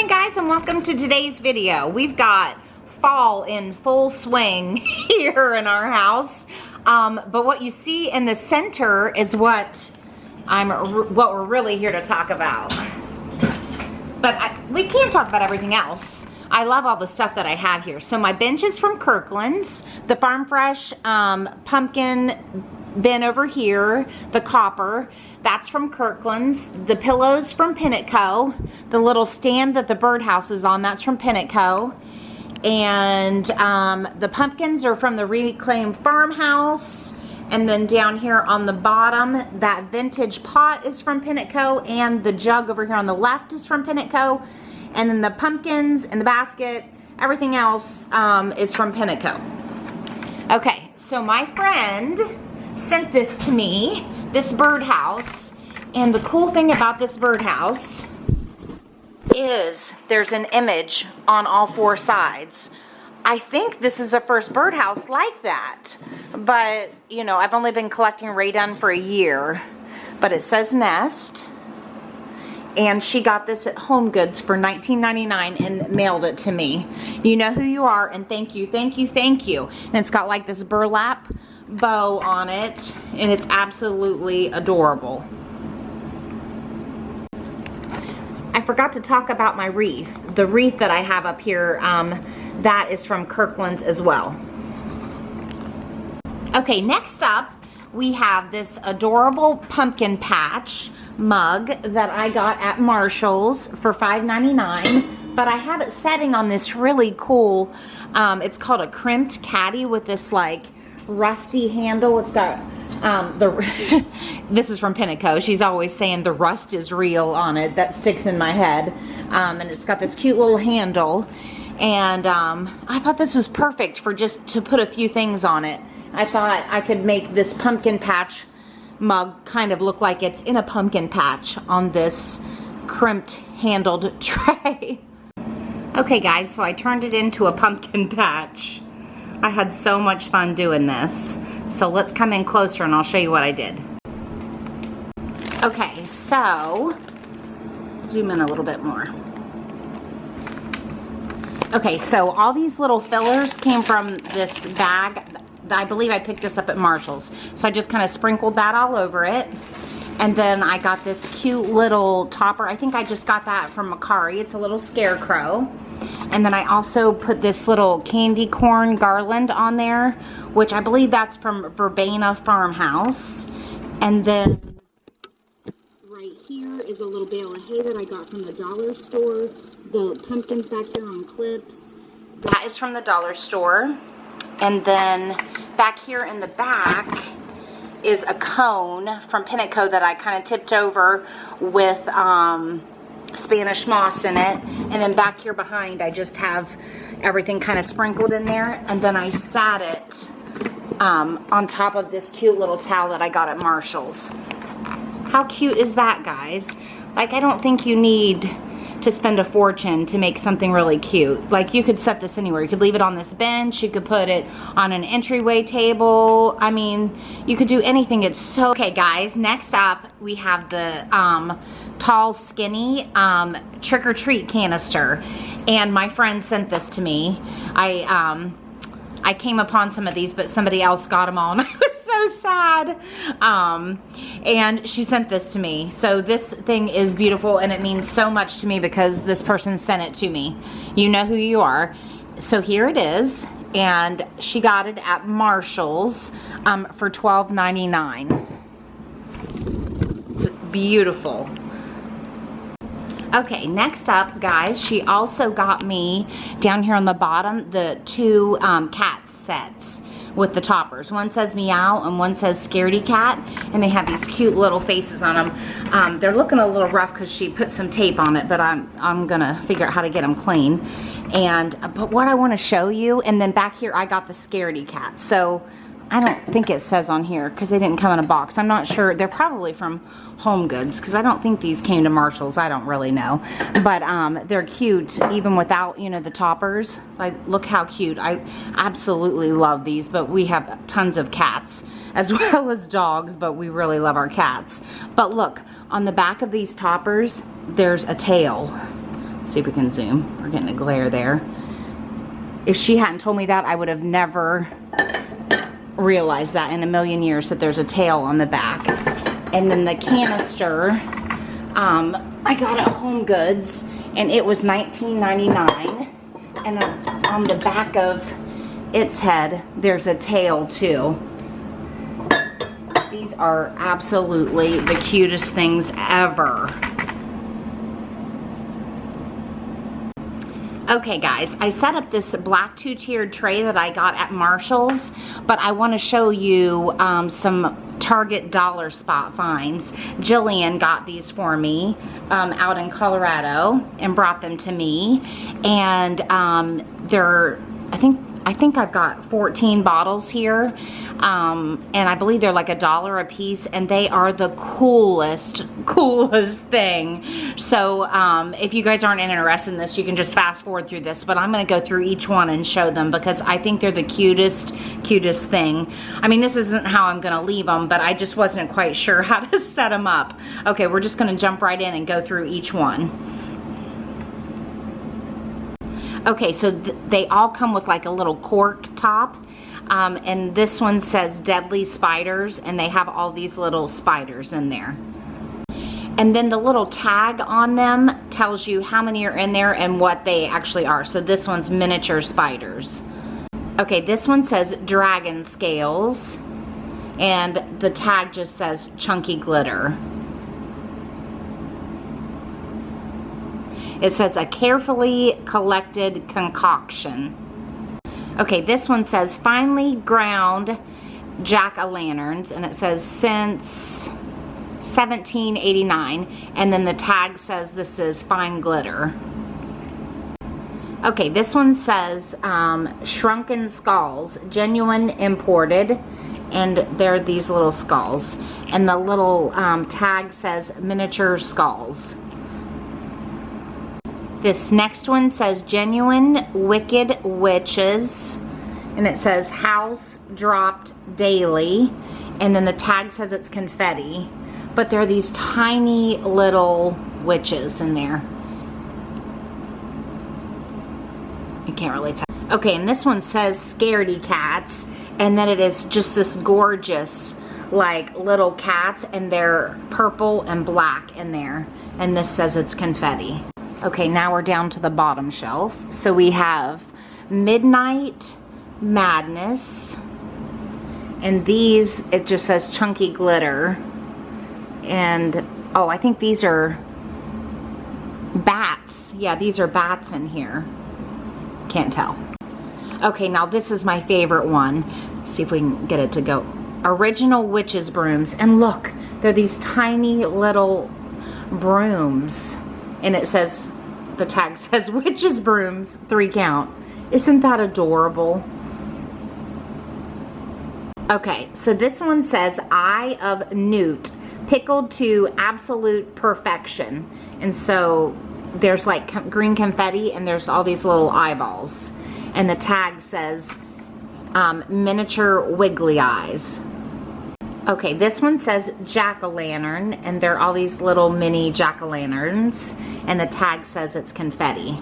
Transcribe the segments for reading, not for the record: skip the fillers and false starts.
morning, guys, and welcome to today's video. We've got fall in full swing here in our house, but what you see in the center is what we're really here to talk about. But we can't talk about everything else. I love all the stuff that I have here. So my bench is from Kirkland's, the Farm Fresh pumpkin bin over here, the copper, that's from Kirkland's, the pillows from Pinnacle, the little stand that the birdhouse is on, that's from Pinnacle, and the pumpkins are from the Reclaimed Farmhouse, and then down here on the bottom, that vintage pot is from Pinnacle, and the jug over here on the left is from Pinnacle, and then the pumpkins in the basket, everything else is from Pinnacle. Okay, so my friend sent this to me, this birdhouse, and the cool thing about this birdhouse is there's an image on all four sides. I think this is the first birdhouse like that, but you know, I've only been collecting Rae Dunn for a year, but it says Nest, and she got this at Home Goods for $19.99 and mailed it to me. You know who you are, and thank you, thank you, thank you. And it's got like this burlap bow on it, and it's absolutely adorable. I forgot to talk about my wreath. The wreath that I have up here, that is from Kirkland's as well. Okay, next up we have this adorable pumpkin patch mug that I got at Marshall's for $5.99, but I have it setting on this really cool, it's called a crimped caddy with this like rusty handle. It's got this is from Pinnacle. She's always saying the rust is real on it. That sticks in my head. And it's got this cute little handle, and I thought this was perfect for just to put a few things on it. I thought I could make this pumpkin patch mug kind of look like it's in a pumpkin patch on this crimped handled tray. Okay guys, so I turned it into a pumpkin patch. I had so much fun doing this. So let's come in closer and I'll show you what I did. Okay, so zoom in a little bit more. Okay, so all these little fillers came from this bag. I believe I picked this up at Marshall's. So I just kind of sprinkled that all over it. And then I got this cute little topper. I think I just got that from Macari. It's a little scarecrow. And then I also put this little candy corn garland on there, which I believe that's from Verbena Farmhouse. And then right here is a little bale of hay that I got from the dollar store. The pumpkins back here on clips, that is from the dollar store. And then back here in the back is a cone from Pinnacle that I kind of tipped over with Spanish moss in it. And then back here behind, I just have everything kind of sprinkled in there. And then I sat it on top of this cute little towel that I got at Marshall's. How cute is that, guys? Like, I don't think you need to spend a fortune to make something really cute. Like, you could set this anywhere. You could leave it on this bench. You could put it on an entryway table. I mean, you could do anything. It's so... Okay, guys, next up, we have the tall, skinny trick-or-treat canister. And my friend sent this to me. I came upon some of these, but somebody else got them all, and I was so sad. And she sent this to me. So this thing is beautiful, and it means so much to me because this person sent it to me. You know who you are. So here it is, and she got it at Marshall's for $12.99. It's beautiful. Okay, next up, guys, she also got me, down here on the bottom, the two cat sets with the toppers. One says meow and one says scaredy cat, and they have these cute little faces on them. They're looking a little rough because she put some tape on it, but I'm gonna figure out how to get them clean. But what I want to show you, and then back here I got the scaredy cat. So I don't think it says on here because they didn't come in a box. I'm not sure. They're probably from Home Goods because I don't think these came to Marshall's. I don't really know. But they're cute even without, you know, the toppers. Like, look how cute. I absolutely love these, but we have tons of cats as well as dogs, but we really love our cats. But look, on the back of these toppers, there's a tail. See if we can zoom. We're getting a glare there. If she hadn't told me that, I would have never realized that in a million years that there's a tail on the back. And then the canister, I got at Home Goods, and it was $19.99. And on the back of its head, there's a tail too. These are absolutely the cutest things ever. Okay guys, I set up this black 2-tiered tray that I got at Marshall's, but I want to show you some Target dollar spot finds. Jillian got these for me out in Colorado and brought them to me, and they're, I think I've got 14 bottles here, and I believe they're like $1 a piece, and they are the coolest thing. So if you guys aren't interested in this, you can just fast forward through this, but I'm going to go through each one and show them because I think they're the cutest thing. I mean, this isn't how I'm going to leave them, but I just wasn't quite sure how to set them up. Okay, we're just going to jump right in and go through each one. Okay, so they all come with like a little cork top, and this one says Deadly Spiders, and they have all these little spiders in there. And then the little tag on them tells you how many are in there and what they actually are. So this one's miniature spiders. Okay, this one says Dragon Scales, and the tag just says Chunky Glitter. It says a carefully collected concoction. Okay, this one says finely ground jack-o'-lanterns, and it says since 1789, and then the tag says this is fine glitter. Okay, this one says shrunken skulls, genuine imported, and they're these little skulls. And the little tag says miniature skulls. This next one says Genuine Wicked Witches, and it says house dropped daily, and then the tag says it's confetti, but there are these tiny little witches in there. You can't really tell. Okay, and this one says Scaredy Cats, and then it is just this gorgeous like little cats, and they're purple and black in there, and this says it's confetti. Okay, now we're down to the bottom shelf. So we have Midnight Madness, and these, it just says Chunky Glitter, and oh, I think these are bats. Yeah, these are bats in here. Can't tell. Okay, now this is my favorite one. Let's see if we can get it to go. Original Witches Brooms, and look, they're these tiny little brooms. And it says, the tag says, Witches Brooms, 3 count. Isn't that adorable? Okay, so this one says Eye of Newt, pickled to absolute perfection. And so there's like green confetti, and there's all these little eyeballs. And the tag says miniature wiggly eyes. Okay, this one says jack-o'-lantern, and there are all these little mini jack-o'-lanterns, and the tag says it's confetti.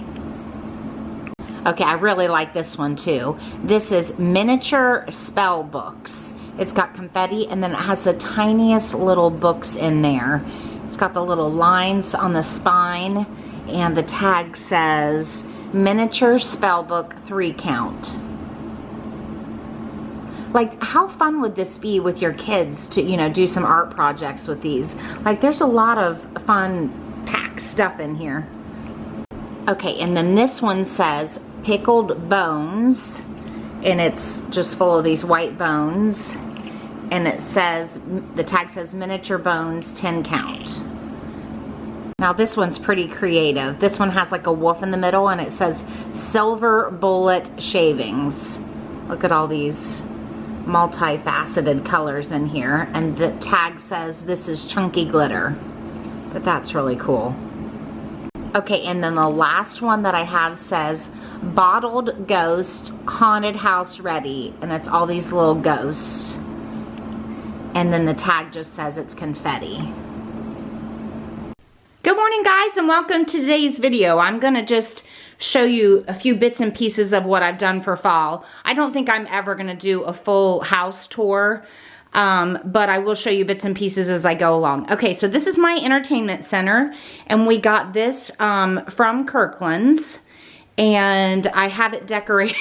Okay, I really like this one too. This is miniature spell books. It's got confetti, and then it has the tiniest little books in there. It's got the little lines on the spine, and the tag says miniature spell book 3 count. Like, how fun would this be with your kids to, you know, do some art projects with these? Like, there's a lot of fun packed stuff in here. Okay, and then this one says Pickled Bones, and it's just full of these white bones. And it says, the tag says miniature bones 10 count. Now this one's pretty creative. This one has like a wolf in the middle, and it says Silver Bullet Shavings. Look at all these multifaceted colors in here, and the tag says this is Chunky Glitter, but that's really cool. Okay, and then the last one that I have says Bottled Ghost Haunted House Ready, and it's all these little ghosts, and then the tag just says it's confetti. Good morning, guys, and welcome to today's video. I'm gonna just show you a few bits and pieces of what I've done for fall. I don't think I'm ever gonna do a full house tour, but I will show you bits and pieces as I go along. Okay, so this is my entertainment center, and we got this from Kirkland's, and I have it decorated.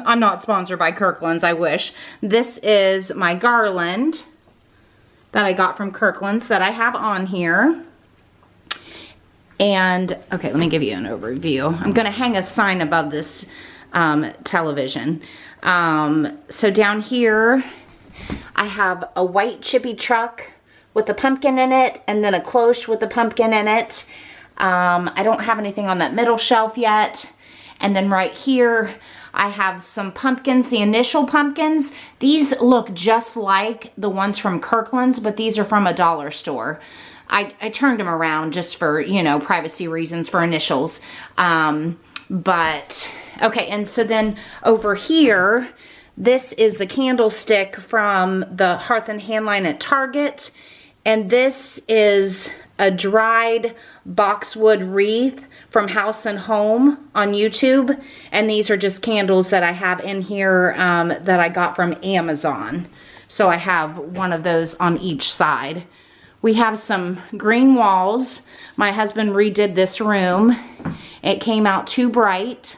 I'm not sponsored by Kirkland's, I wish. This is my garland that I got from Kirkland's that I have on here. And, okay, let me give you an overview. I'm gonna hang a sign above this television. So down here, I have a white chippy truck with a pumpkin in it, and then a cloche with a pumpkin in it. I don't have anything on that middle shelf yet. And then right here, I have some pumpkins, the initial pumpkins. These look just like the ones from Kirkland's, but these are from a dollar store. I turned them around just for, you know, privacy reasons for initials. But, okay, and so then over here, this is the candlestick from the Hearth and Hand line at Target. And this is a dried boxwood wreath from House and Home on YouTube. And these are just candles that I have in here that I got from Amazon. So I have one of those on each side. We have some green walls. My husband redid this room. It came out too bright,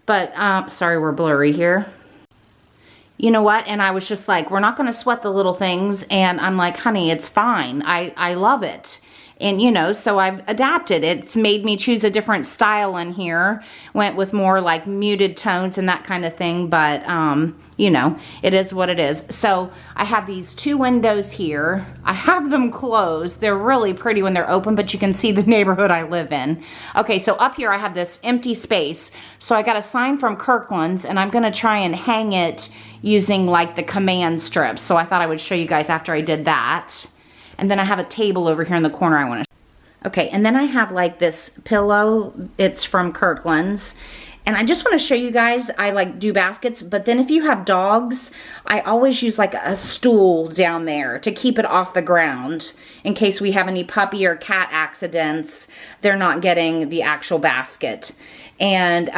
but sorry, we're blurry here. You know what? And I was just like, we're not going to sweat the little things. And I'm like, honey, it's fine. I love it. And, you know, so I've adapted. It's made me choose a different style in here. Went with more like muted tones and that kind of thing. But, you know, it is what it is. So I have these two windows here. I have them closed. They're really pretty when they're open, but you can see the neighborhood I live in. Okay, so up here I have this empty space. So I got a sign from Kirkland's, and I'm going to try and hang it using like the command strips. So I thought I would show you guys after I did that. And then I have a table over here in the corner I want to. Okay, and then I have like this pillow. It's from Kirkland's. And I just want to show you guys, I like do baskets, but then if you have dogs, I always use like a stool down there to keep it off the ground in case we have any puppy or cat accidents. They're not getting the actual basket. And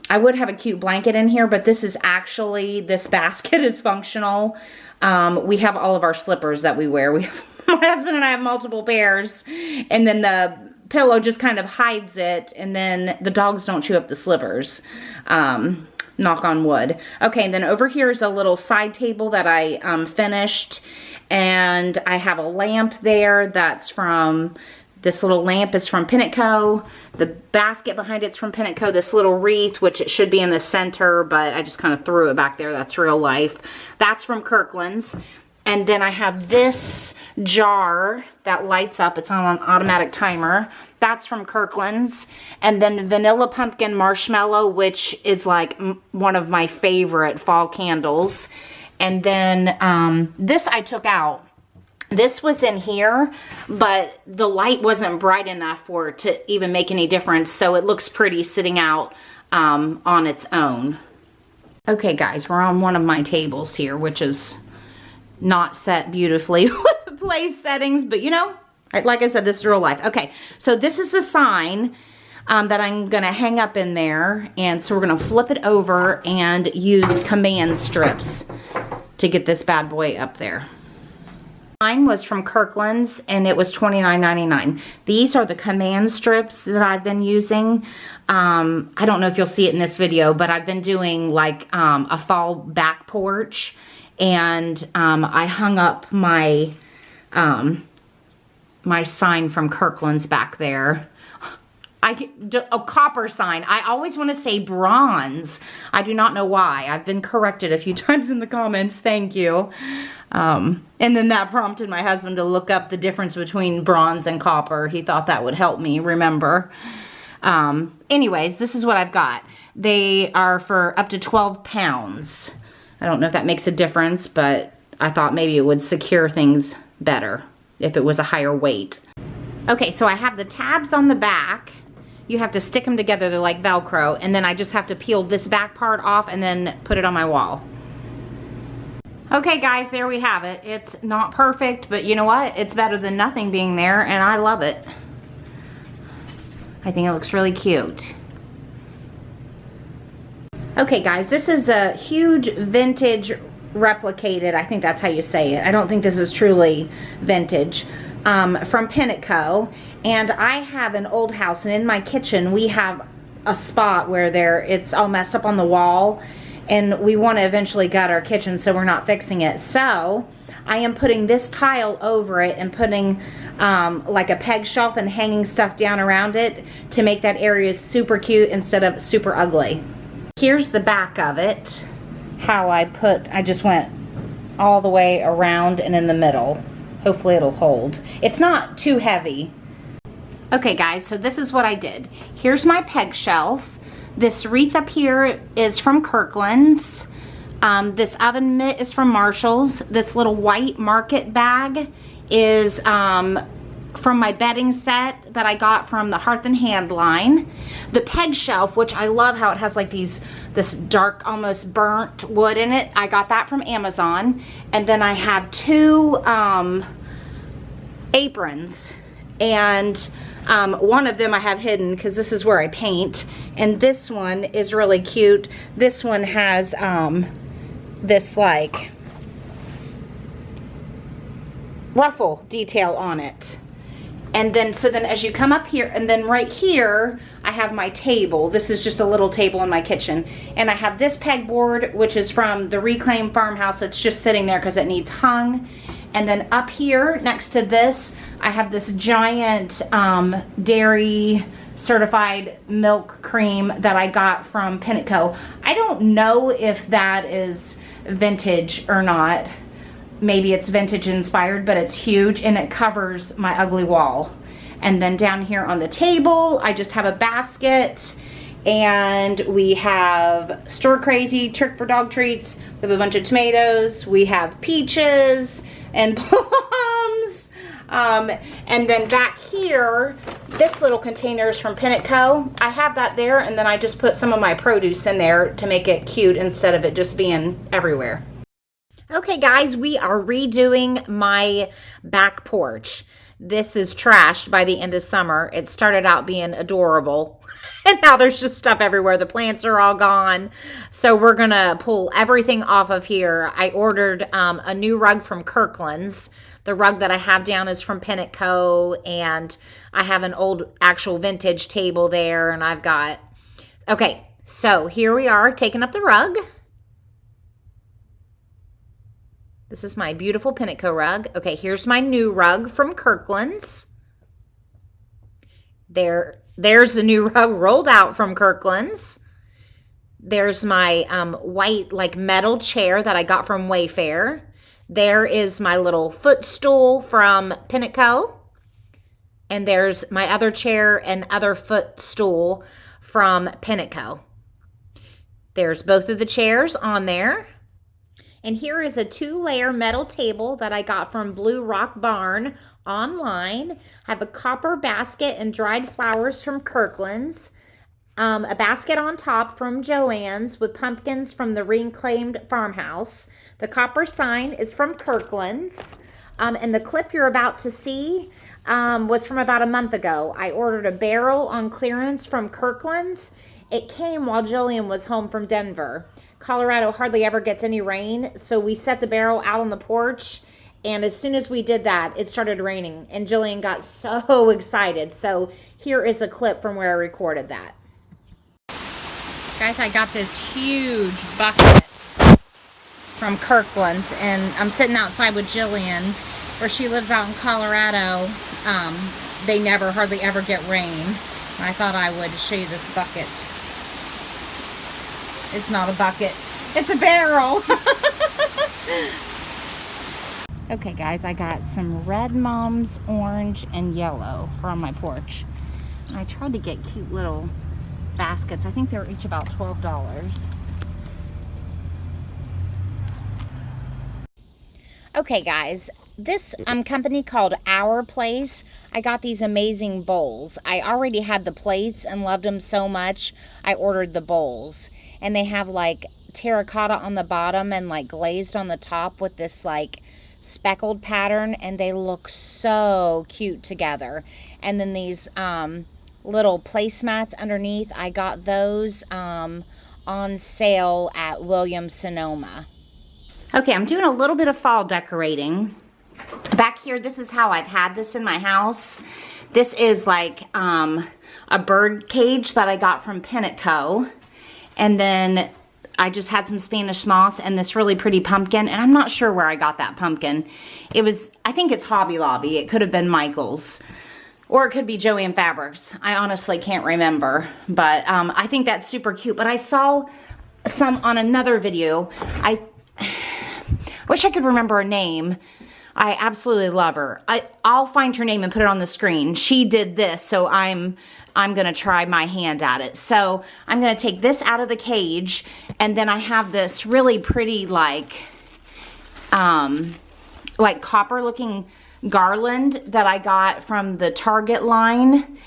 I would have a cute blanket in here, but this is actually, this basket is functional. We have all of our slippers that we wear. We have, my husband and I have multiple pairs, and then the pillow just kind of hides it, and then the dogs don't chew up the slippers. Knock on wood. Okay, and then over here is a little side table that I finished, and I have a lamp there that's from, this little lamp is from Pinnacle. The basket behind it's from Pinnacle. This little wreath, which it should be in the center, but I just kind of threw it back there. That's real life. That's from Kirkland's. And then I have this jar that lights up. It's on an automatic timer. That's from Kirkland's. And then vanilla pumpkin marshmallow, which is like one of my favorite fall candles. And then this I took out. This was in here, but the light wasn't bright enough for it to even make any difference. So it looks pretty sitting out on its own. Okay, guys, we're on one of my tables here, which is not set beautifully with the place settings, but you know, like I said, this is real life. Okay, so this is the sign that I'm gonna hang up in there, and so we're gonna flip it over and use command strips to get this bad boy up there. Mine was from Kirkland's, and it was $29.99. These are the command strips that I've been using. I don't know if you'll see it in this video, but I've been doing like a fall back porch. And I hung up my my sign from Kirkland's back there. A copper sign. I always want to say bronze. I do not know why. I've been corrected a few times in the comments. Thank you. And then that prompted my husband to look up the difference between bronze and copper. He thought that would help me remember. Anyways, this is what I've got. They are for up to 12 pounds. I don't know if that makes a difference, but I thought maybe it would secure things better if it was a higher weight. Okay, so I have the tabs on the back. You have to stick them together, they're like Velcro, and then I just have to peel this back part off and then put it on my wall. Okay guys, there we have it. It's not perfect, but you know what? It's better than nothing being there, and I love it. I think it looks really cute. Okay guys, this is a huge vintage replicated, I think that's how you say it. I don't think this is truly vintage, from Pinnaco. And I have an old house, and in my kitchen we have a spot where it's all messed up on the wall, and we want to eventually gut our kitchen, so we're not fixing it. So I am putting this tile over it and putting like a peg shelf and hanging stuff down around it to make that area super cute instead of super ugly. Here's the back of it. How I just went all the way around and in the middle. Hopefully it'll hold. It's not too heavy. Okay guys, so this is what I did. Here's my peg shelf. This wreath up here is from Kirkland's. This oven mitt is from Marshall's. This little white market bag is from my bedding set that I got from the Hearth and Hand line. The peg shelf, which I love how it has like this dark, almost burnt wood in it. I got that from Amazon. And then I have two aprons, and one of them I have hidden because this is where I paint. And this one is really cute. This one has this like ruffle detail on it. And then, so then as you come up here, and then right here, I have my table. This is just a little table in my kitchen. And I have this pegboard, which is from the Reclaim Farmhouse. It's just sitting there because it needs hung. And then up here, next to this, I have this giant dairy certified milk cream that I got from Pinnaco. I don't know if that is vintage or not. Maybe it's vintage inspired, but it's huge and it covers my ugly wall. And then down here on the table, I just have a basket, and we have Stir Crazy, Trick for Dog Treats. We have a bunch of tomatoes. We have peaches and plums. And then back here, this little container is from Pinnaco. I have that there, and then I just put some of my produce in there to make it cute instead of it just being everywhere. Okay guys, we are redoing my back porch. This is trashed by the end of summer. It started out being adorable, and now there's just stuff everywhere. The plants are all gone. So we're gonna pull everything off of here. I ordered a new rug from Kirkland's. The rug that I have down is from Pinnaco, and I have an old actual vintage table there, and I've got, okay, so here we are taking up the rug. This is my beautiful Pinnaco rug. Okay, here's my new rug from Kirkland's. There's the new rug rolled out from Kirkland's. There's my white like metal chair that I got from Wayfair. There is my little footstool from Pinnaco. And there's my other chair and other footstool from Pinnaco. There's both of the chairs on there. And here is a 2-layer metal table that I got from Blue Rock Barn online. I have a copper basket and dried flowers from Kirkland's. A basket on top from Joann's with pumpkins from the Reclaimed Farmhouse. The copper sign is from Kirkland's. And the clip you're about to see was from about a month ago. I ordered a barrel on clearance from Kirkland's. It came while Jillian was home from Denver. Colorado hardly ever gets any rain, so we set the barrel out on the porch, and as soon as we did that, it started raining, and Jillian got so excited. So here is a clip from where I recorded that. Guys, I got this huge bucket from Kirkland's, and I'm sitting outside with Jillian, where she lives out in Colorado. They never hardly ever get rain. And I thought I would show you this bucket. It's not a bucket, it's a barrel. Okay guys, I got some red mums, orange, and yellow from my porch. And I tried to get cute little baskets. I think they're each about $12. Okay guys, this company called Our Place, I got these amazing bowls. I already had the plates and loved them so much, I ordered the bowls. And they have like terracotta on the bottom and like glazed on the top with this like speckled pattern, and they look so cute together. And then these little placemats underneath, I got those on sale at Williams-Sonoma. Okay, I'm doing a little bit of fall decorating. Back here, this is how I've had this in my house. This is like a bird cage that I got from Pinnacle. And then I just had some Spanish moss and this really pretty pumpkin. And I'm not sure where I got that pumpkin. It was, I think it's Hobby Lobby. It could have been Michael's. Or it could be Joann Fabrics. I honestly can't remember. But I think that's super cute. But I saw some on another video. I wish I could remember her name. I absolutely love her. I'll find her name and put it on the screen. She did this, so I'm gonna try my hand at it. So I'm gonna take this out of the cage, and then I have this really pretty like copper looking garland that I got from the Target line.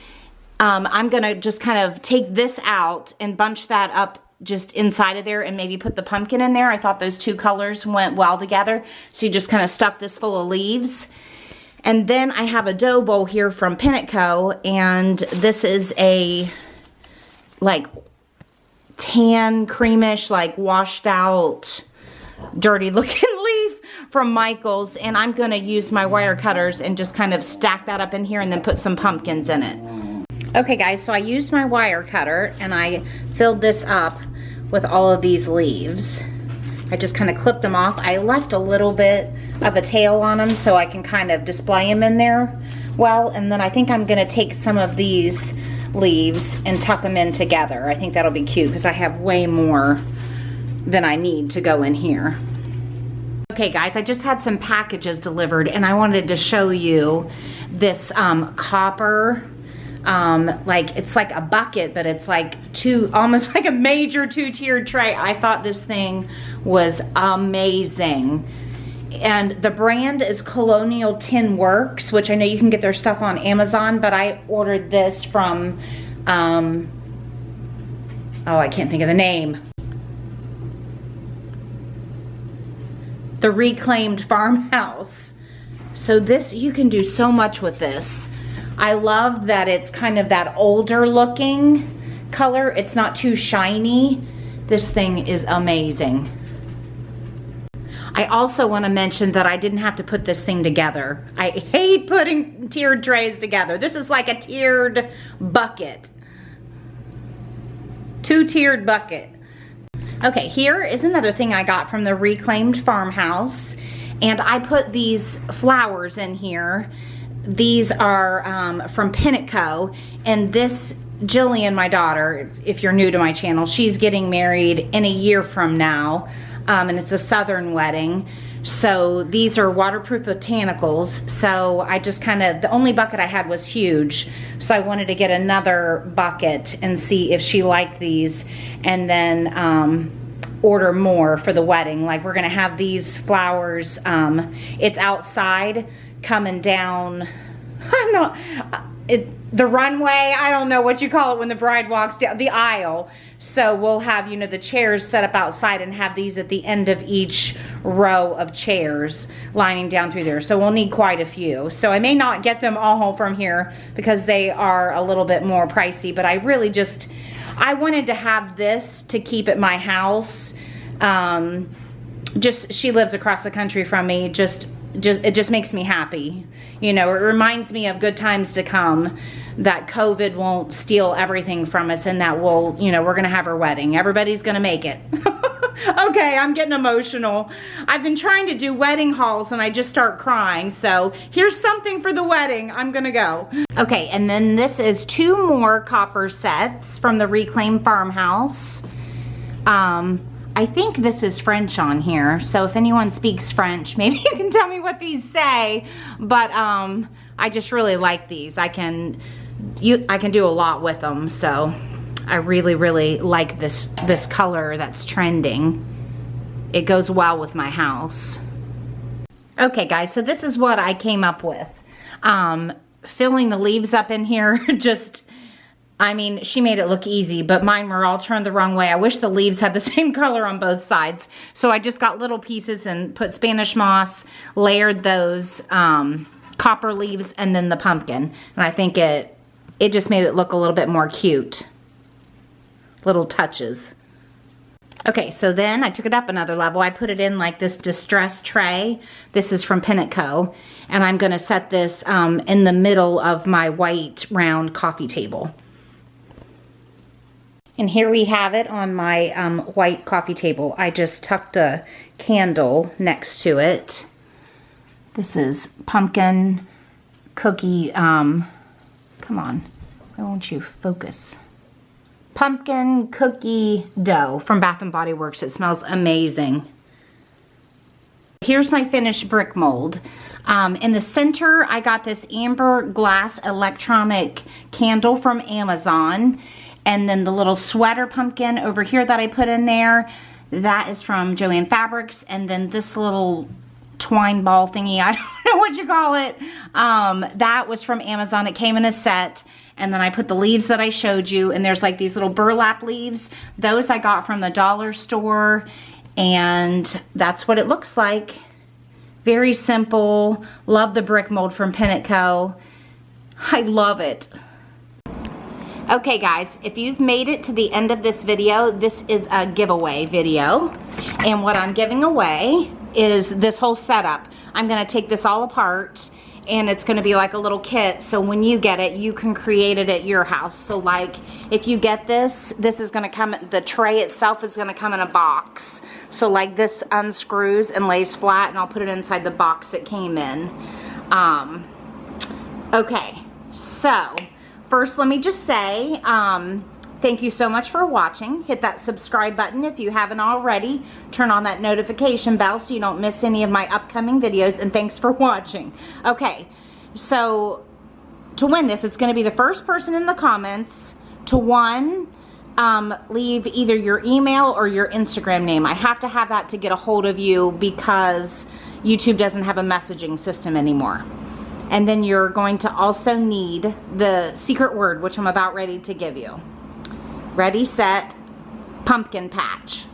I'm gonna just kind of take this out and bunch that up just inside of there and maybe put the pumpkin in there. I thought those two colors went well together. So you just kind of stuff this full of leaves. And then I have a dough bowl here from Pinnacle, and this is a like tan creamish, like washed out dirty looking leaf from Michael's, and I'm gonna use my wire cutters and just kind of stack that up in here and then put some pumpkins in it. Okay guys, so I used my wire cutter and I filled this up with all of these leaves. I just kind of clipped them off. I left a little bit of a tail on them so I can kind of display them in there well, and then I think I'm gonna take some of these leaves and tuck them in together. I think that'll be cute because I have way more than I need to go in here. Okay guys, I just had some packages delivered and I wanted to show you this copper, like it's like a bucket, but it's like almost like a major two-tiered tray. I thought this thing was amazing. And the brand is Colonial Tin Works, which I know you can get their stuff on Amazon, but I ordered this from, oh, I can't think of the name. The Reclaimed Farmhouse. So this, you can do so much with this. I love that it's kind of that older looking color. It's not too shiny. This thing is amazing. I also want to mention that I didn't have to put this thing together. I hate putting tiered trays together. This is like a tiered bucket. Two-tiered bucket. Okay, here is another thing I got from the Reclaimed Farmhouse. And I put these flowers in here. These are from Pinnacle, and this, Jillian, my daughter, if you're new to my channel, she's getting married in a year from now, and it's a southern wedding. So these are waterproof botanicals. So I just kind of, the only bucket I had was huge, so I wanted to get another bucket and see if she liked these, and then order more for the wedding. Like we're gonna have these flowers, it's outside, coming down, the runway, I don't know what you call it when the bride walks down the aisle. So we'll have, you know, the chairs set up outside and have these at the end of each row of chairs lining down through there. So we'll need quite a few. So I may not get them all from here because they are a little bit more pricey, but I really just, I wanted to have this to keep at my house. She lives across the country from me. It just makes me happy. You know, it reminds me of good times to come, that COVID won't steal everything from us, and that we'll, you know, we're gonna have our wedding. Everybody's gonna make it. Okay, I'm getting emotional. I've been trying to do wedding hauls and I just start crying. So here's something for the wedding. I'm gonna go. Okay, and then this is 2 more copper sets from the Reclaimed Farmhouse. I think this is French on here, so if anyone speaks French, maybe you can tell me what these say. But I just really like these. I can do a lot with them, so I really like this color that's trending. It goes well with my house. Okay guys, so this is what I came up with. Filling the leaves up in here, just I mean, she made it look easy, but mine were all turned the wrong way. I wish the leaves had the same color on both sides. So I just got little pieces and put Spanish moss, layered those copper leaves, and then the pumpkin. And I think it just made it look a little bit more cute. Little touches. Okay, so then I took it up another level. I put it in like this distress tray. This is from Pin & Co. And I'm gonna set this in the middle of my white round coffee table. And here we have it on my white coffee table. I just tucked a candle next to it. This is pumpkin cookie, come on, why won't you focus? Pumpkin cookie dough from Bath & Body Works. It smells amazing. Here's my finished brick mold. In the center, I got this amber glass electronic candle from Amazon. And then the little sweater pumpkin over here that I put in there, that is from Joann Fabrics. And then this little twine ball thingy, I don't know what you call it, that was from Amazon. It came in a set. And then I put the leaves that I showed you, and there's like these little burlap leaves. Those I got from the dollar store, and that's what it looks like. Very simple. Love the brick mold from Pin & Co. I love it. Okay guys, if you've made it to the end of this video, this is a giveaway video. And what I'm giving away is this whole setup. I'm gonna take this all apart, and it's gonna be like a little kit, so when you get it, you can create it at your house. So like, if you get this, this is gonna come, the tray itself is gonna come in a box. So like this unscrews and lays flat, and I'll put it inside the box it came in. Okay, so first let me just say, thank you so much for watching. Hit that subscribe button if you haven't already. Turn on that notification bell so you don't miss any of my upcoming videos, and thanks for watching. Okay, so to win this, it's gonna be the first person in the comments to leave either your email or your Instagram name. I have to have that to get a hold of you because YouTube doesn't have a messaging system anymore. And then you're going to also need the secret word, which I'm about ready to give you. Ready, set, pumpkin patch.